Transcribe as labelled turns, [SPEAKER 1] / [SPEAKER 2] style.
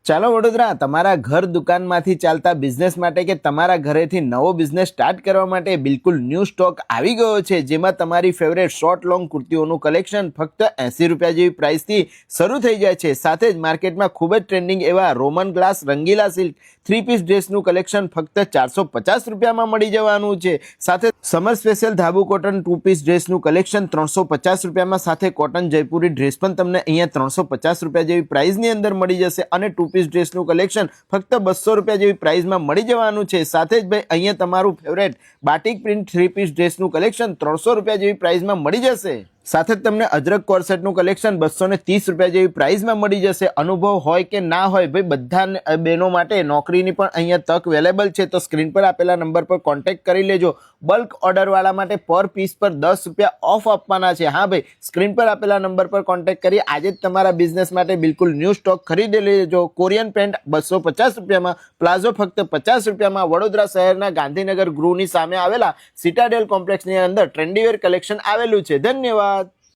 [SPEAKER 1] ચાલો વડોદરા તમારા ઘર દુકાનમાંથી ચાલતા બિઝનેસ માટે કે તમારા ઘરેથી નવો બિઝનેસ સ્ટાર્ટ કરવા માટે બિલકુલ ન્યૂ સ્ટોક આવી ગયો છે, જેમાં તમારી ફેવરેટ શોર્ટ લોંગ કુર્તીઓનું કલેક્શન ફક્ત 80 રૂપિયા જેવી પ્રાઇસથી શરૂ થઈ જાય છે। સાથે જ માર્કેટમાં ખૂબ જ ટ્રેન્ડિંગ એવા રોમન ગ્લાસ રંગીલા સિલ્ક 3 પીસ ડ્રેસનું કલેક્શન ફક્ત 450 રૂપિયામાં મળી જવાનું છે। સાથે સમર સ્પેશિયલ ધાબુ કોટન 2 પીસ ડ્રેસનું કલેક્શન 350 રૂપિયામાં, સાથે કોટન જયપુરી ડ્રેસ પણ તમને અહીંયા 350 રૂપિયા જેવી પ્રાઇસની અંદર મળી જશે અને 2 પીસ ડ્રેસનું કલેક્શન ફક્ત 200 રૂપિયા જેવી પ્રાઇસમાં મળી જવાનું છે। સાથે જ ભાઈ અહીંયા તમારું ફેવરેટ બાટિક પ્રિન્ટ 3 પીસ ડ્રેસનું કલેક્શન 300 રૂપિયા જેવી પ્રાઇસમાં મળી જશે। સાથે જ તમને અજરક કોર્સેટનું કલેક્શન 230 રૂપિયા જેવી પ્રાઇસમાં મળી જશે। અનુભવ હોય કે ના હોય ભાઈ, બધા બહેનો માટે નોકરીની પણ અહીંયા તક અવેલેબલ છે, તો સ્ક્રીન પર આપેલા નંબર પર કોન્ટેક્ટ કરી લેજો। બલ્ક ઓર્ડરવાળા માટે પર પીસ પર 10 રૂપિયા ઓફ આપવાના છે। હા ભાઈ, સ્ક્રીન પર આપેલા નંબર પર કોન્ટેક્ટ કરી આજે જ તમારા બિઝનેસ માટે બિલકુલ ન્યૂ સ્ટોક ખરીદી લેજો। કોરિયન પેન્ટ 250 રૂપિયામાં, પ્લાઝો ફક્ત 50 રૂપિયામાં વડોદરા શહેરના ગાંધીનગર ગૃહની સામે આવેલા સિટાડેલ કોમ્પ્લેક્સની અંદર ટ્રેન્ડીવેર કલેક્શન આવેલું છે। ધન્યવાદ।